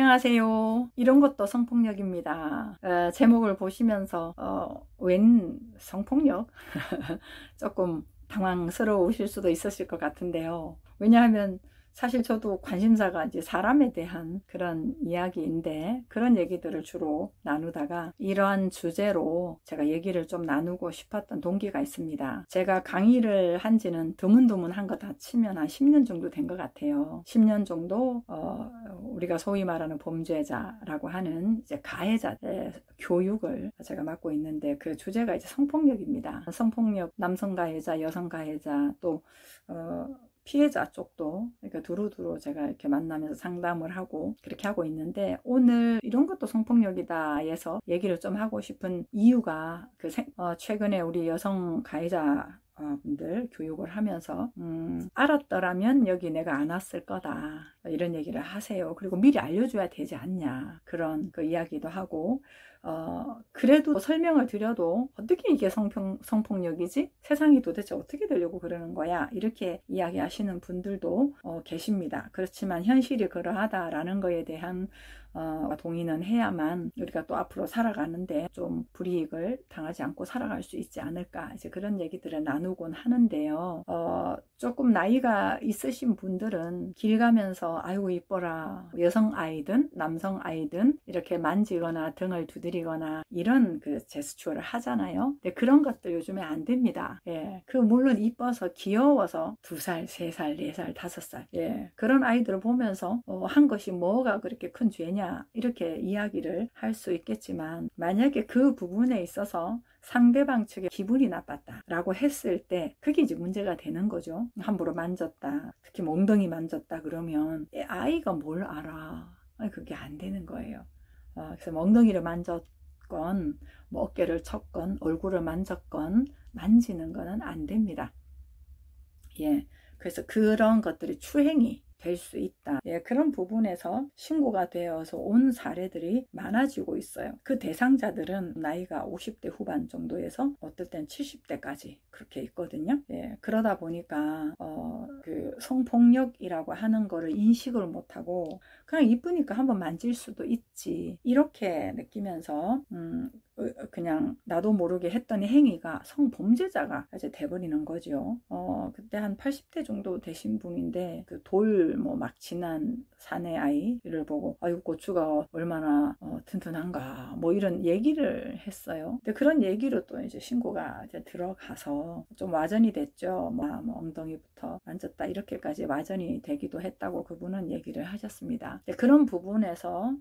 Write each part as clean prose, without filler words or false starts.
안녕하세요. 이런 것도 성폭력입니다. 제목을 보시면서 웬 성폭력? 조금 당황스러우실 수도 있으실 것 같은데요. 왜냐하면 사실 저도 관심사가 이제 사람에 대한 그런 이야기인데, 그런 얘기들을 주로 나누다가 이러한 주제로 제가 얘기를 좀 나누고 싶었던 동기가 있습니다. 제가 강의를 한 지는 드문드문 한 거 다 치면 한 10년 정도 된 것 같아요. 10년 정도 우리가 소위 말하는 범죄자라고 하는 이제 가해자의 교육을 제가 맡고 있는데, 그 주제가 이제 성폭력입니다. 성폭력, 남성 가해자, 여성 가해자, 또 피해자 쪽도, 그러니까 두루두루 제가 이렇게 만나면서 상담을 하고 그렇게 하고 있는데, 오늘 이런 것도 성폭력이다 해서 얘기를 좀 하고 싶은 이유가 최근에 우리 여성 가해자 분들 교육을 하면서 알았더라면 여기 내가 안 왔을 거다, 이런 얘기를 하세요. 그리고 미리 알려줘야 되지 않냐, 그런 그 이야기도 하고, 그래도 설명을 드려도 어떻게 이게 성폭력이지? 세상이 도대체 어떻게 되려고 그러는 거야? 이렇게 이야기하시는 분들도 계십니다. 그렇지만 현실이 그러하다라는 거에 대한 동의는 해야만 우리가 또 앞으로 살아가는데 좀 불이익을 당하지 않고 살아갈 수 있지 않을까, 이제 그런 얘기들을 나누곤 하는데요. 조금 나이가 있으신 분들은 길 가면서 아이고 이뻐라, 여성 아이든 남성 아이든 이렇게 만지거나 등을 두드리거나 이런 그 제스처를 하잖아요. 근데 그런 것들 요즘에 안 됩니다. 예, 물론 이뻐서 귀여워서 2살, 3살, 4살, 5살, 예, 그런 아이들을 보면서 한 것이 뭐가 그렇게 큰 죄냐, 이렇게 이야기를 할 수 있겠지만, 만약에 그 부분에 있어서 상대방 측에 기분이 나빴다 라고 했을 때 그게 이제 문제가 되는 거죠. 함부로 만졌다, 특히 엉덩이 만졌다 그러면 아이가 뭘 알아? 그게 안 되는 거예요. 그래서 엉덩이를 만졌건 뭐 어깨를 쳤건 얼굴을 만졌건 만지는 거는 안 됩니다. 예, 그래서 그런 것들이 추행이 될 수 있다. 예, 그런 부분에서 신고가 되어서 온 사례들이 많아지고 있어요. 그 대상자들은 나이가 50대 후반 정도에서 어떨 땐 70대까지 그렇게 있거든요. 예, 그러다 보니까 그 성폭력이라고 하는 거를 인식을 못하고 그냥 이쁘니까 한번 만질 수도 있지, 이렇게 느끼면서 그냥 나도 모르게 했던 행위가 성범죄자가 이제 돼버리는 거죠. 그때 한 80대 정도 되신 분인데, 그 돌 뭐 막 지난 사내 아이를 보고 아이고 고추가 얼마나 튼튼한가, 뭐 이런 얘기를 했어요. 근데 그런 얘기로 또 이제 신고가 이제 들어가서 좀 와전이 됐죠. 뭐 엉덩이부터 만졌다 이렇게까지 와전이 되기도 했다고 그분은 얘기를 하셨습니다. 그런 부분에서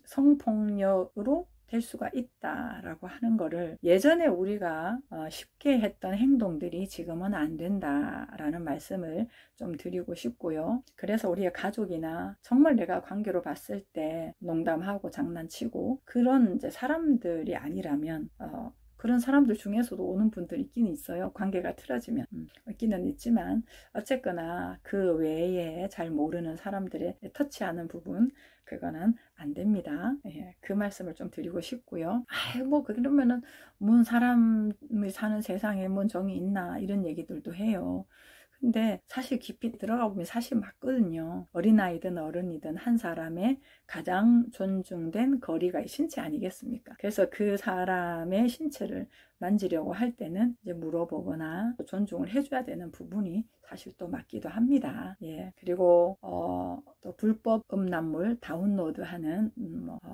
성폭력으로 될 수가 있다라고 하는 거를, 예전에 우리가 쉽게 했던 행동들이 지금은 안 된다라는 말씀을 좀 드리고 싶고요. 그래서 우리의 가족이나 정말 내가 관계로 봤을 때 농담하고 장난치고 그런 이제 사람들이 아니라면, 그런 사람들 중에서도 오는 분들 있긴 있어요. 관계가 틀어지면 있기는 있지만, 어쨌거나 그 외에 잘 모르는 사람들의 터치하는 부분, 그거는 안 됩니다. 예, 그 말씀을 좀 드리고 싶고요. 뭐 그러면은 뭔 사람이 사는 세상에 뭔 정이 있나, 이런 얘기들도 해요. 근데 사실 깊이 들어가 보면 사실 맞거든요. 어린아이든 어른이든 한 사람의 가장 존중된 거리가 신체 아니겠습니까? 그래서 그 사람의 신체를 만지려고 할 때는 이제 물어보거나 존중을 해줘야 되는 부분이 사실 또 맞기도 합니다. 예, 그리고 또 불법 음란물 다운로드하는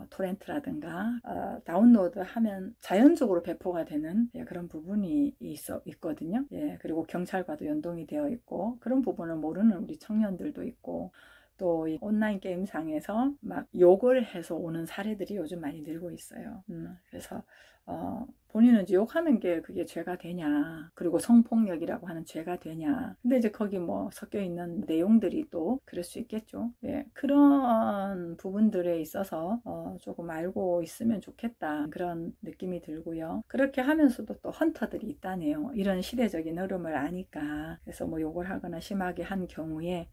토렌트라든가 다운로드하면 자연적으로 배포가 되는 그런 부분이 있거든요. 예, 그리고 경찰과도 연동이 되어 있고, 그런 부분을 모르는 우리 청년들도 있고, 또 이 온라인 게임상에서 막 욕을 해서 오는 사례들이 요즘 많이 늘고 있어요. 그래서 본인은 이제 욕하는 게 그게 죄가 되냐, 그리고 성폭력이라고 하는 죄가 되냐. 근데 이제 거기 뭐 섞여 있는 내용들이 또 그럴 수 있겠죠. 예, 그런 부분들에 있어서 조금 알고 있으면 좋겠다, 그런 느낌이 들고요. 그렇게 하면서도 또 헌터들이 있다네요. 이런 시대적인 흐름을 아니까. 그래서 뭐 욕을 하거나 심하게 한 경우에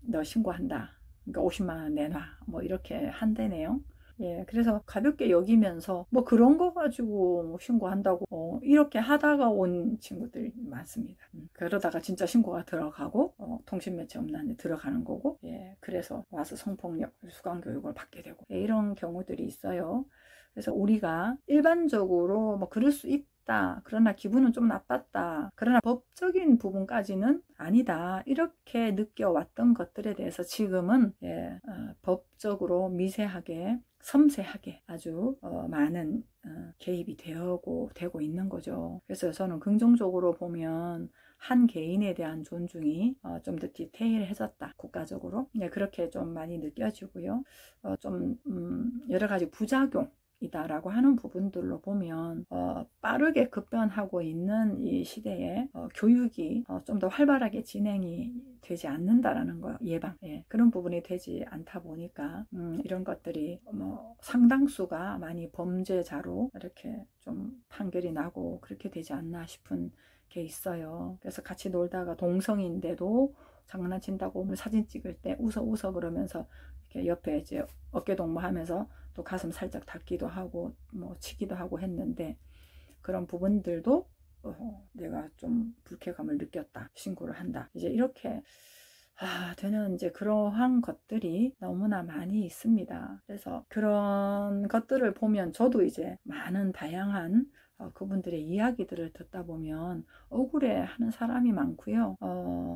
너 신고한다, 그러니까 50만 원 내놔, 뭐 이렇게 한대네요. 예, 그래서 가볍게 여기면서 뭐 그런 거 가지고 뭐 신고한다고 이렇게 하다가 온 친구들이 많습니다. 그러다가 진짜 신고가 들어가고 통신매체업란에 들어가는 거고, 예, 그래서 와서 성폭력 수강 교육을 받게 되고, 예, 이런 경우들이 있어요. 그래서 우리가 일반적으로 뭐 그럴 수 있다, 그러나 기분은 좀 나빴다, 그러나 법적인 부분까지는 아니다, 이렇게 느껴왔던 것들에 대해서 지금은 예, 법적으로 미세하게 섬세하게 아주 많은 개입이 되고 있는 거죠. 그래서 저는 긍정적으로 보면 한 개인에 대한 존중이 좀 더 디테일해졌다, 국가적으로. 네, 그렇게 좀 많이 느껴지고요. 좀 여러 가지 부작용 이다라고 하는 부분들로 보면 빠르게 급변하고 있는 이 시대에 교육이 좀 더 활발하게 진행이 되지 않는다라는 거, 예방, 예, 그런 부분이 되지 않다 보니까 이런 것들이 뭐 상당수가 많이 범죄자로 이렇게 좀 판결이 나고 그렇게 되지 않나 싶은 게 있어요. 그래서 같이 놀다가 동성인데도 장난친다고 사진 찍을 때 웃어 그러면서 이렇게 옆에 이제 어깨 동무하면서 또 가슴 살짝 닿기도 하고 뭐 치기도 하고 했는데, 그런 부분들도 내가 좀 불쾌감을 느꼈다, 신고를 한다, 이제 이렇게 되는 이제 그러한 것들이 너무나 많이 있습니다. 그래서 그런 것들을 보면 저도 이제 많은 다양한 그분들의 이야기들을 듣다 보면 억울해하는 사람이 많고요.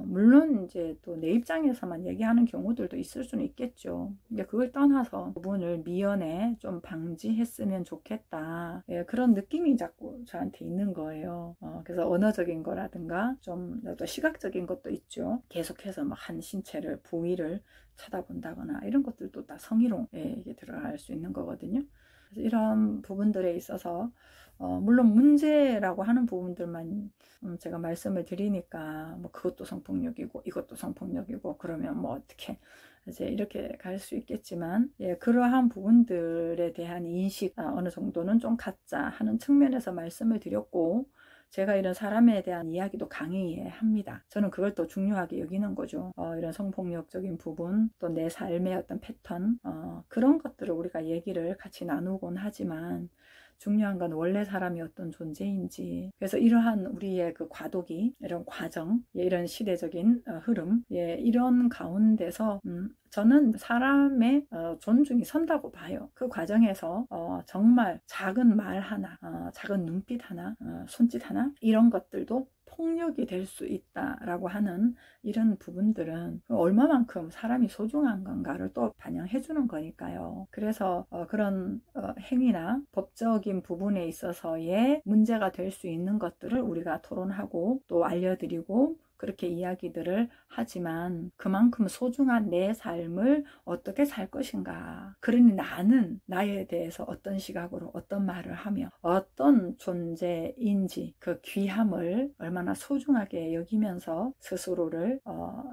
물론 이제 또 내 입장에서만 얘기하는 경우들도 있을 수는 있겠죠. 근데 그걸 떠나서 그분을 미연에 좀 방지했으면 좋겠다, 예, 그런 느낌이 자꾸 저한테 있는 거예요. 그래서 언어적인 거라든가 좀 또 시각적인 것도 있죠. 계속해서 막 한 신체를 부위를 쳐다본다거나 이런 것들도 다 성희롱에 이게 들어갈 수 있는 거거든요. 그래서 이런 부분들에 있어서 물론 문제라고 하는 부분들만 제가 말씀을 드리니까 뭐 그것도 성폭력이고 이것도 성폭력이고 그러면 뭐 어떻게 이제 이렇게 갈 수 있겠지만, 예, 그러한 부분들에 대한 인식 어느 정도는 좀 갖자 하는 측면에서 말씀을 드렸고, 제가 이런 사람에 대한 이야기도 강의합니다. 저는 그걸 또 중요하게 여기는 거죠. 이런 성폭력적인 부분, 또 내 삶의 어떤 패턴, 그런 것들을 우리가 얘기를 같이 나누곤 하지만 중요한 건 원래 사람이 어떤 존재인지. 그래서 이러한 우리의 그 과도기, 이런 과정, 이런 시대적인 흐름, 예, 이런 가운데서 저는 사람의 존중이 선다고 봐요. 그 과정에서 정말 작은 말 하나, 작은 눈빛 하나, 손짓 하나, 이런 것들도 폭력이 될 수 있다라고 하는 이런 부분들은 얼마만큼 사람이 소중한 건가를 또 반영해 주는 거니까요. 그래서 그런 행위나 법적인 부분에 있어서의 문제가 될 수 있는 것들을 우리가 토론하고 또 알려드리고 그렇게 이야기들을 하지만, 그만큼 소중한 내 삶을 어떻게 살 것인가, 그러니 나는 나에 대해서 어떤 시각으로 어떤 말을 하며 어떤 존재인지 그 귀함을 얼마나 소중하게 여기면서 스스로를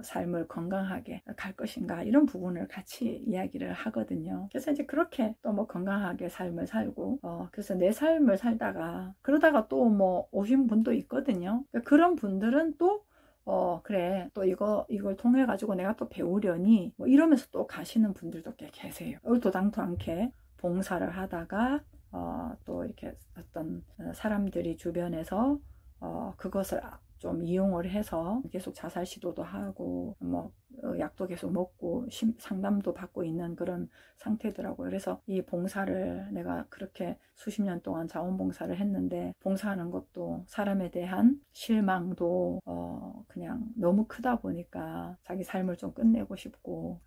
삶을 건강하게 갈 것인가, 이런 부분을 같이 이야기를 하거든요. 그래서 이제 그렇게 또 뭐 건강하게 삶을 살고 그래서 내 삶을 살다가 그러다가 또 뭐 오신 분도 있거든요. 그런 분들은 또 그래, 또 이걸 통해 가지고 내가 또 배우려니 뭐 이러면서 또 가시는 분들도 꽤 계세요. 얼토당토 않게 봉사를 하다가 또 이렇게 어떤 사람들이 주변에서 그것을 좀 이용을 해서 계속 자살 시도도 하고 뭐 약도 계속 먹고 상담도 받고 있는 그런 상태더라고요. 그래서 이 봉사를 내가 그렇게 수십 년 동안 자원봉사를 했는데, 봉사하는 것도 사람에 대한 실망도 그냥 너무 크다 보니까 자기 삶을 좀 끝내고 싶고,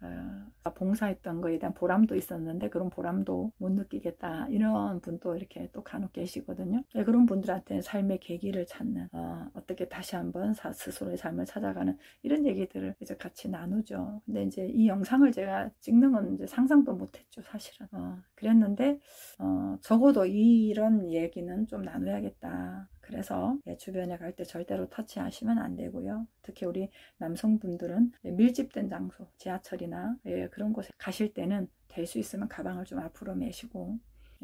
봉사했던 거에 대한 보람도 있었는데 그런 보람도 못 느끼겠다, 이런 분도 이렇게 또 간혹 계시거든요. 그런 분들한테는 삶의 계기를 찾는, 어떻게 다시 한번 스스로의 삶을 찾아가는 이런 얘기들을 이제 같이 나누죠. 근데 이제 이 영상을 제가 찍는 건 이제 상상도 못했죠, 사실은. 그랬는데 적어도 이런 얘기는 좀 나눠야겠다. 그래서 주변에 갈 때 절대로 터치하시면 안 되고요. 특히 우리 남성분들은 밀집된 장소, 지하철이나 그런 곳에 가실 때는 될 수 있으면 가방을 좀 앞으로 메시고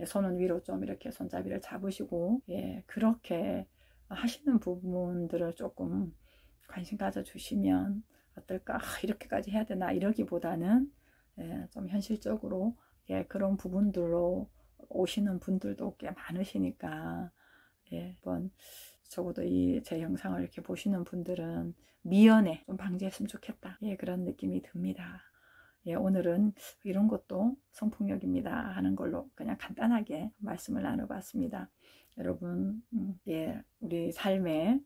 손은 위로 좀 이렇게 손잡이를 잡으시고, 그렇게 하시는 부분들을 조금 관심 가져주시면 어떨까? 이렇게까지 해야 되나? 이러기보다는 좀 현실적으로 예, 그런 부분들로 오시는 분들도 꽤 많으시니까, 예, 한번 적어도 이 제 영상을 이렇게 보시는 분들은 미연에 좀 방지했으면 좋겠다. 예, 그런 느낌이 듭니다. 예, 오늘은 이런 것도 성폭력입니다 하는 걸로 그냥 간단하게 말씀을 나눠봤습니다. 여러분, 예, 우리 삶에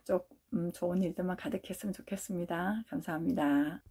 좀 좋은 일들만 가득했으면 좋겠습니다. 감사합니다.